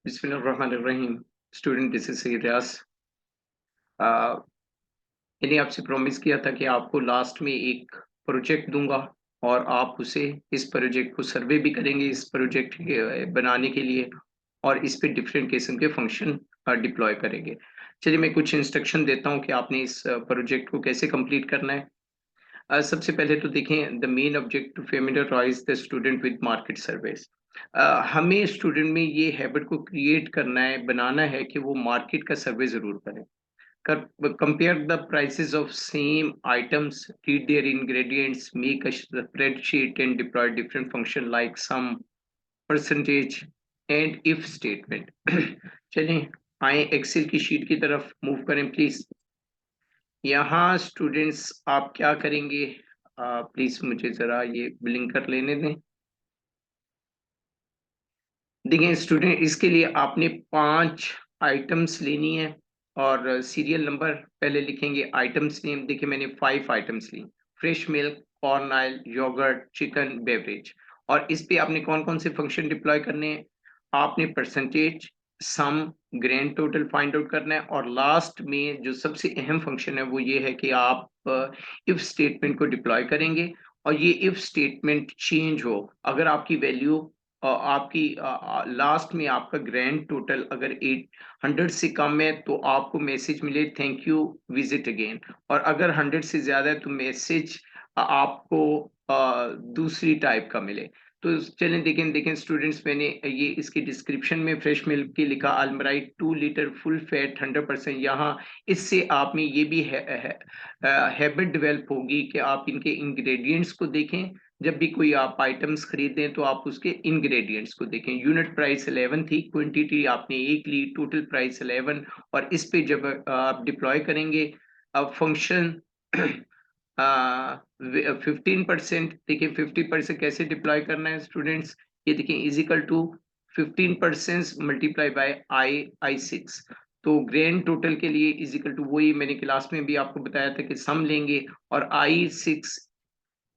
बिस्मिल्लाहिर्रहमानिर्रहीम। Student, this is रियाज। मैंने आपसे प्रॉमिस किया था कि आपको लास्ट में एक प्रोजेक्ट दूंगा और आप उसे इस प्रोजेक्ट को सर्वे भी करेंगे इस प्रोजेक्ट के बनाने के लिए, और इस पे डिफरेंट किस्म के फंक्शन डिप्लॉय करेंगे। चलिए मैं कुछ इंस्ट्रक्शन देता हूँ कि आपने इस प्रोजेक्ट को कैसे कंप्लीट करना है। सबसे पहले तो देखें, the main object to familiarise the student with market service. हमें स्टूडेंट में ये हैबिट को क्रिएट करना है, बनाना है कि वो मार्केट का सर्वे जरूर करें। Compare the prices of same items, read their ingredients, make a spreadsheet and deploy different function like sum, percentage and if statement. चलिए आए एक्सेल की शीट की तरफ मूव करें प्लीज। यहाँ स्टूडेंट्स आप क्या करेंगे, प्लीज मुझे जरा ये बिलिंग कर लेने दें। देखिए स्टूडेंट, इसके लिए आपने 5 आइटम्स लेनी है और सीरियल नंबर पहले लिखेंगे। आइटम्स नेम देखिए मैंने 5 आइटम्स ली। Fresh milk, corn oil, yogurt, chicken, beverage. और इस पे आपने कौन कौन से फंक्शन डिप्लॉय करने हैं? आपने परसेंटेज, सम, ग्रैंड टोटल फाइंड आउट करना है, और लास्ट में जो सबसे अहम फंक्शन है वो ये है कि आप इफ स्टेटमेंट को डिप्लॉय करेंगे। और ये इफ स्टेटमेंट चेंज हो, अगर आपकी वैल्यू आपकी लास्ट में आपका ग्रैंड टोटल अगर 800 से कम है तो आपको मैसेज मिले थैंक यू, विजिट अगेन। और अगर 100 से ज्यादा है तो मैसेज आपको दूसरी टाइप का मिले। तो चलें देखें देखें स्टूडेंट्स, मैंने ये इसकी डिस्क्रिप्शन में फ्रेश मिल्क की लिखा अल्मराइट 2 लीटर फुल फैट 100%। यहाँ इससे आप में ये भी हैबिट डेवलप होगी कि आप इनके इंग्रेडिएंट्स को देखें। जब भी कोई आप आइटम्स खरीदें तो आप उसके इंग्रेडिएंट्स को देखें। यूनिट प्राइस 11 थी, क्वांटिटी आपने एक ली, टोटल प्राइस 11। और इस पे जब आप डिप्लॉय करेंगे अब फंक्शन 15%, देखिए 50% कैसे डिप्लॉय करना है स्टूडेंट्स। ये देखिए is equal to 15% multiply by I6। तो ग्रैंड टोटल के लिए इज इक्वल टू वही मैंने क्लास में भी आपको बताया था कि सम लेंगे और I6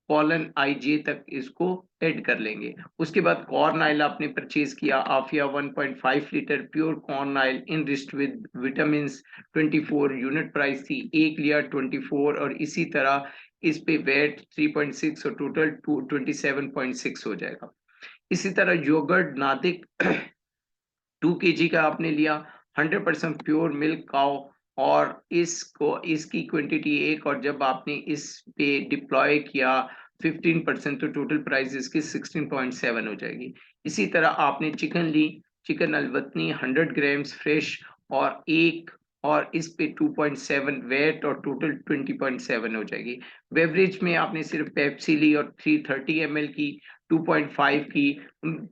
कॉलन आई तक इसको ऐड कर लेंगे। उसके बाद कॉर्न ऑयल आपने परचेज किया, Afia 1.5 litre pure corn oil enriched with vitamin 24, unit price थी एक लिया 24, और इसी तरह इस पे वेट 3.6 और टोटल 27.6 हो जाएगा। इसी तरह योगर्ट नादिक 2 kg का आपने लिया, 100% प्योर मिल्क काओ, और इसको इसकी क्वांटिटी एक, और जब आपने इस पे डिप्लॉय किया 15% तो टोटल प्राइस इसकी 16.7 हो जाएगी। इसी तरह आपने चिकन ली, चिकन अलवतनी 100 ग्राम्स फ्रेश, और एक, और इस पे 2.7 वेट और टोटल 20.7 हो जाएगी। बेवरेज में आपने सिर्फ पेप्सी ली और 330 ml की, 2.5 की।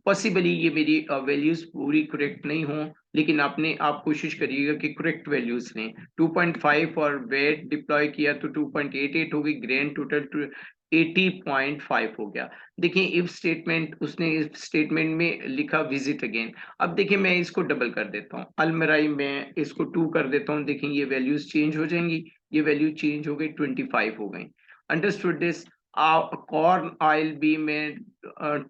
पॉसिबली ये मेरी वैल्यूज पूरी करेक्ट नहीं हो, लेकिन आप कोशिश करिएगा कि करेक्ट वैल्यूज लें। 2.5 और वेट डिप्लॉय किया तो 2.88 होगी, ग्रैंड टोटल 80.5 हो गया। देखिए इफ स्टेटमेंट, उसने इफ स्टेटमेंट में लिखा विजिट अगेन। अब देखिए मैं इसको डबल कर देता हूँ, अलमराई में इसको 2 कर देता हूँ। देखिए ये वैल्यूज चेंज हो जाएंगी, ये वैल्यू चेंज हो गई 25 हो गई। Understood this. कॉर्न ऑयल भी मैं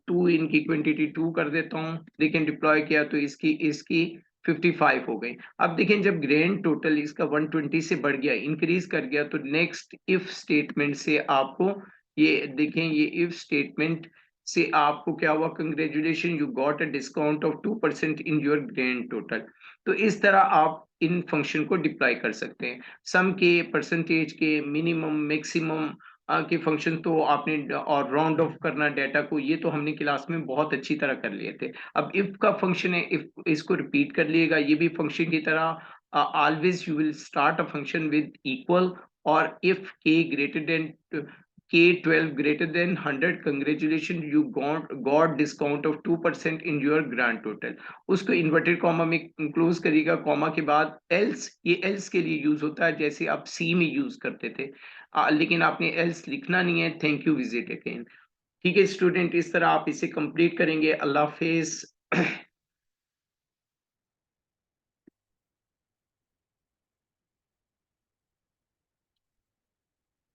2 इनकी क्वांटिटी 2 कर देता हूँ, लेकिन डिप्लॉय किया तो इसकी इसकी 55 हो गई। अब देखें जब ग्रैंड टोटल इसका 120 से बढ़ गया, इंक्रीज कर गया, तो नेक्स्ट इफ स्टेटमेंट से आपको ये देखें, ये इफ स्टेटमेंट से आपको क्या हुआ, congratulation you got a discount of 2% in your grand total. तो इस तरह आप इन फंक्शन को डिप्लॉय कर सकते हैं। सम के, परसेंटेज के, मिनिमम, मैक्सिमम के फंक्शन तो आपने, और राउंड ऑफ करना डाटा को, ये तो हमने क्लास में बहुत अच्छी तरह कर लिए थे। अब इफ का फंक्शन है, इफ इसको रिपीट कर लिएगा, ये भी फंक्शन की तरह always you will start a function with equal, और इफ के greater than K12 greater than 100, congratulations you got discount of 2% in your grand total। उसको इन्वर्टेड कॉमा में क्लोज करिएगा, कॉमा के बाद एल्स, ये एल्स के लिए यूज होता है जैसे आप सी में यूज करते थे। लेकिन आपने एल्स लिखना नहीं है, थैंक यू, विजिट अगेन। ठीक है स्टूडेंट, इस तरह आप इसे कंप्लीट करेंगे। अल्लाह हाफिज।